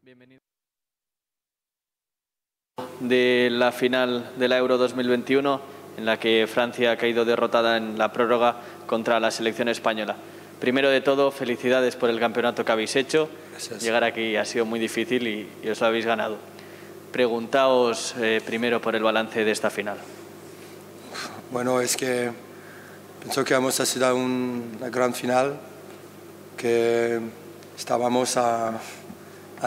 Bienvenido de la final de la Euro 2021, en la que Francia ha caído derrotada en la prórroga contra la selección española. Primero de todo, felicidades por el campeonato que habéis hecho. Gracias. Llegar aquí ha sido muy difícil y os lo habéis ganado. Preguntaos primero por el balance de esta final. Bueno, es que pienso que hemos sido una gran final, que estábamos a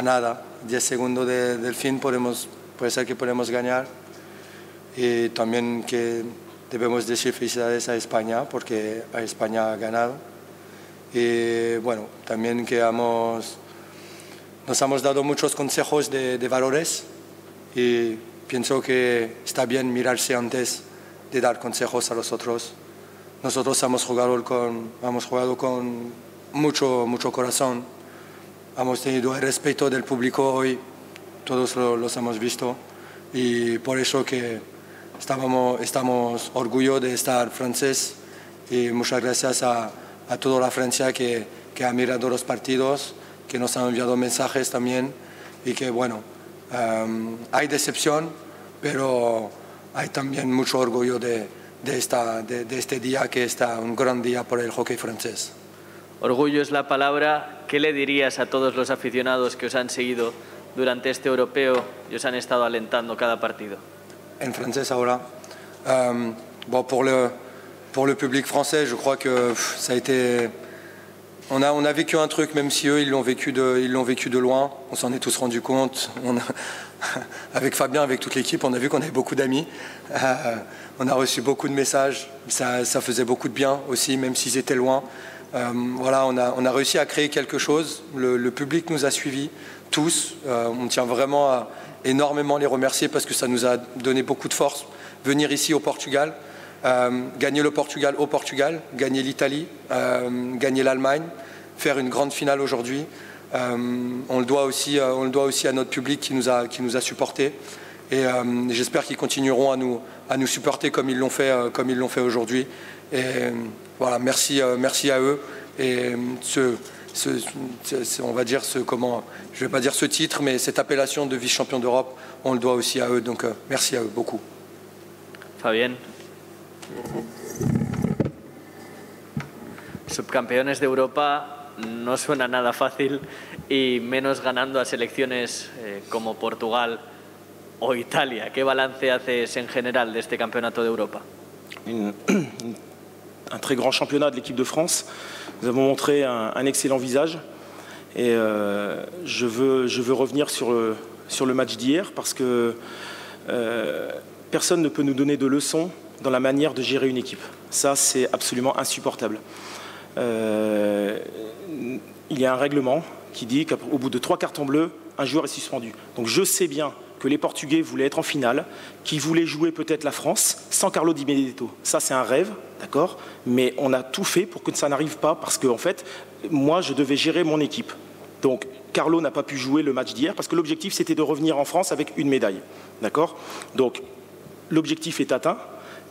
nada, 10 segundos del fin, puede ser que podemos ganar, y también que debemos decir felicidades a España porque a España ha ganado, y bueno, también que nos hemos dado muchos consejos de valores, y pienso que está bien mirarse antes de dar consejos a los otros. Nosotros hemos jugado con mucho corazón, hemos tenido el respeto del público hoy, todos los hemos visto, y por eso que estamos orgullosos de estar francés, y muchas gracias a toda la Francia que ha mirado los partidos, que nos han enviado mensajes también, y que bueno, hay decepción, pero hay también mucho orgullo de este día, que está un gran día por el hockey francés. Orgullo es la palabra. ¿Qué le dirías a todos los aficionados que os han seguido durante este europeo y os han estado alentando cada partido? En francés ahora. Bon, pour le public français, je crois que ça a été... On a vécu un truc, même si eux ils l'ont vécu de loin. On s'en est tous rendu compte. Avec Fabien, avec toute l'équipe, on a vu qu'on avait beaucoup d'amis. On a reçu beaucoup de messages. Ça faisait beaucoup de bien aussi, même s'ils étaient loin. Voilà, on a réussi à créer quelque chose. Le public nous a suivis, tous. On tient vraiment à énormément les remercier parce que ça nous a donné beaucoup de force. Venir ici au Portugal, gagner le Portugal au Portugal, gagner l'Italie, gagner l'Allemagne, faire une grande finale aujourd'hui. On le doit aussi à notre public qui nous a supportés. Et j'espère qu'ils continueront à nous supporter comme ils l'ont fait aujourd'hui. Et voilà, merci à eux. Et on va dire je vais pas dire ce titre, mais cette appellation de vice-champion d'Europe, on le doit aussi à eux. Donc merci à eux beaucoup. Fabien. Subcampeones de Europa no suena nada fácil, y menos ganando a selecciones como Portugal o Italia. ¿Qué balance haces en general de este campeonato de Europa? Un très grand championnat de l'équipe de France. Nous avons montré un excellent visage, et je veux revenir sur le match d'hier, parce que personne ne peut nous donner de leçons dans la manière de gérer une équipe. Ça, c'est absolument insupportable. Il y a un règlement qui dit qu'au bout de 3 cartons bleus, un joueur est suspendu. Donc je sais bien que les Portugais voulaient être en finale, qu'ils voulaient jouer peut-être la France sans Carlo Di Benedetto. Ça, c'est un rêve, d'accord, mais on a tout fait pour que ça n'arrive pas, parce que en fait, moi, je devais gérer mon équipe. Donc Carlo n'a pas pu jouer le match d'hier parce que l'objectif, c'était de revenir en France avec une médaille, d'accord. Donc l'objectif est atteint,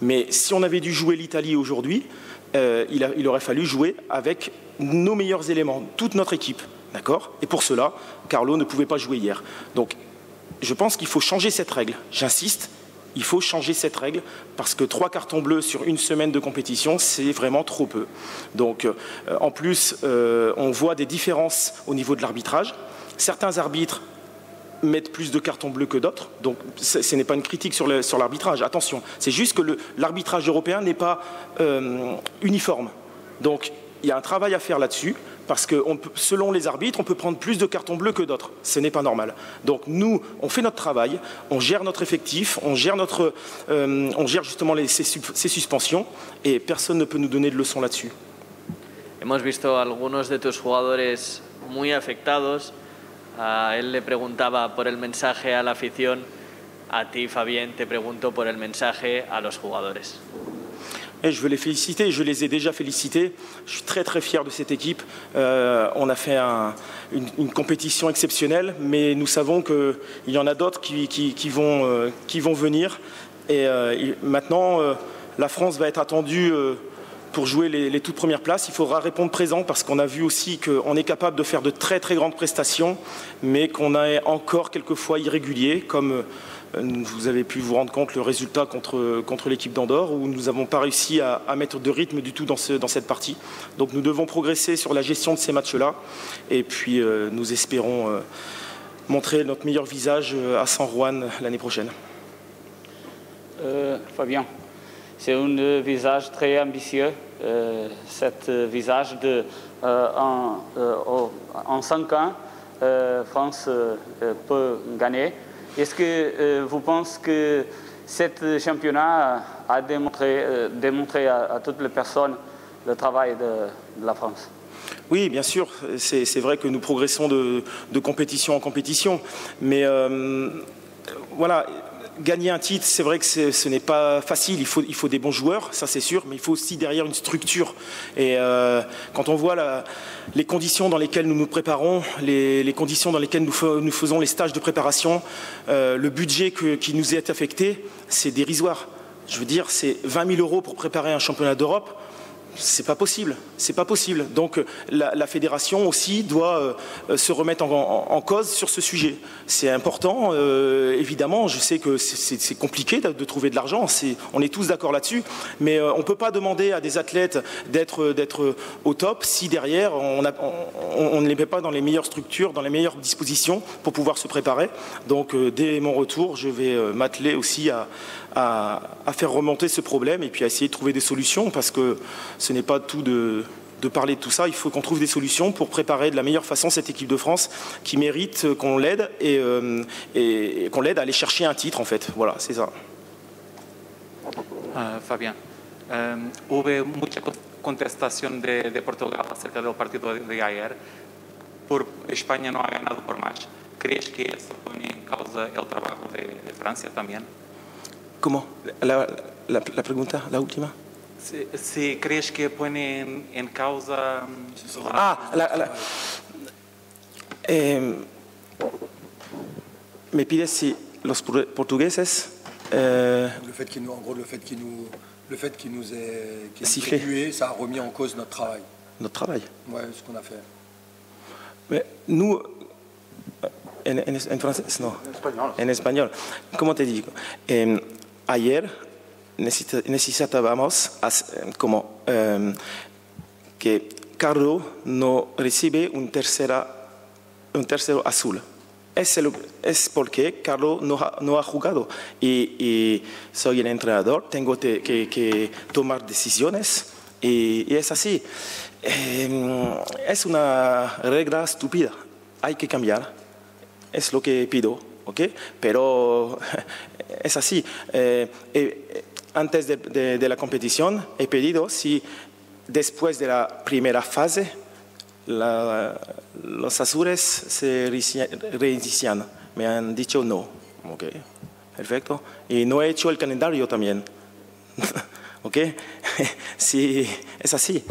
mais si on avait dû jouer l'Italie aujourd'hui, il aurait fallu jouer avec nos meilleurs éléments, toute notre équipe, d'accord. Et pour cela, Carlo ne pouvait pas jouer hier. Donc je pense qu'il faut changer cette règle. J'insiste, il faut changer cette règle, parce que 3 cartons bleus sur une semaine de compétition, c'est vraiment trop peu. Donc, en plus, on voit des différences au niveau de l'arbitrage. Certains arbitres mettent plus de cartons bleus que d'autres. Donc, ce n'est pas une critique sur l'arbitrage. Attention, c'est juste que l'arbitrage européen n'est pas uniforme. Donc, il y a un travail à faire là-dessus, parce que selon les arbitres, on peut prendre plus de cartons bleus que d'autres. Ce n'est pas normal. Donc nous, on fait notre travail, on gère notre effectif, on gère justement ces suspensions, et personne ne peut nous donner de leçons là-dessus. Hemos visto algunos de tus jugadores muy afectados. A él le preguntaba por el mensaje a la afición. A ti, Fabien, te pregunto por el mensaje a los jugadores. Et je veux les féliciter, je les ai déjà félicités. Je suis très très fier de cette équipe. On a fait une compétition exceptionnelle, mais nous savons qu'il y en a d'autres qui vont venir. Et maintenant, la France va être attendue pour jouer les toutes premières places. Il faudra répondre présent parce qu'on a vu aussi qu'on est capable de faire de très très grandes prestations, mais qu'on est encore quelquefois irrégulier, comme vous avez pu vous rendre compte le résultat contre l'équipe d'Andorre, où nous n'avons pas réussi à mettre de rythme du tout dans cette partie. Donc nous devons progresser sur la gestion de ces matchs-là, et puis nous espérons montrer notre meilleur visage à San Juan l'année prochaine. Fabien, c'est un visage très ambitieux, cet visage en 5 ans, France peut gagner. Est-ce que vous pensez que ce championnat a démontré à toutes les personnes le travail de la France? Oui, bien sûr, c'est vrai que nous progressons de compétition en compétition, mais voilà, gagner un titre, c'est vrai que ce n'est pas facile, il faut des bons joueurs, ça c'est sûr, mais il faut aussi derrière une structure. Et quand on voit les conditions dans lesquelles nous nous préparons, les conditions dans lesquelles nous faisons les stages de préparation, le budget qui nous est affecté, c'est dérisoire. Je veux dire, c'est 20 000 € pour préparer un championnat d'Europe. C'est pas possible, c'est pas possible. Donc la fédération aussi doit se remettre en cause sur ce sujet. C'est important, évidemment, je sais que c'est compliqué de trouver de l'argent, on est tous d'accord là-dessus, mais on ne peut pas demander à des athlètes d'être au top si derrière on ne les met pas dans les meilleures structures, dans les meilleures dispositions pour pouvoir se préparer. Donc dès mon retour, je vais m'atteler aussi à faire remonter ce problème et puis à essayer de trouver des solutions, parce que ce n'est pas tout de parler de tout ça, il faut qu'on trouve des solutions pour préparer de la meilleure façon cette équipe de France qui mérite qu'on l'aide et qu'on l'aide à aller chercher un titre en fait. Voilà, c'est ça. Fabián, hubo mucha contestación de Portugal acerca del partido de ayer. España no ha ganado por más. ¿Crees que eso pone en causa el trabajo de Francia también? ¿Cómo? La pregunta, la última. Si crees que pone en causa... me pides si los portugueses... Le fait qu'il nous ait tué, ça a remis en cause notre travail. Notre travail? Ouais, ce qu'on a fait. Mais nous... En français? No. En español. ¿Cómo te digo? Ayer necesitábamos que Carlo no recibe un tercero azul. Es porque Carlo no ha jugado y soy el entrenador, tengo que tomar decisiones y es así. Es una regla estúpida, hay que cambiar, es lo que pido, ¿ok? Pero es así. Antes de la competición he pedido si después de la primera fase los azules se reinician. Me han dicho no. Ok, perfecto. Y no he hecho el calendario también. Ok, sí, es así.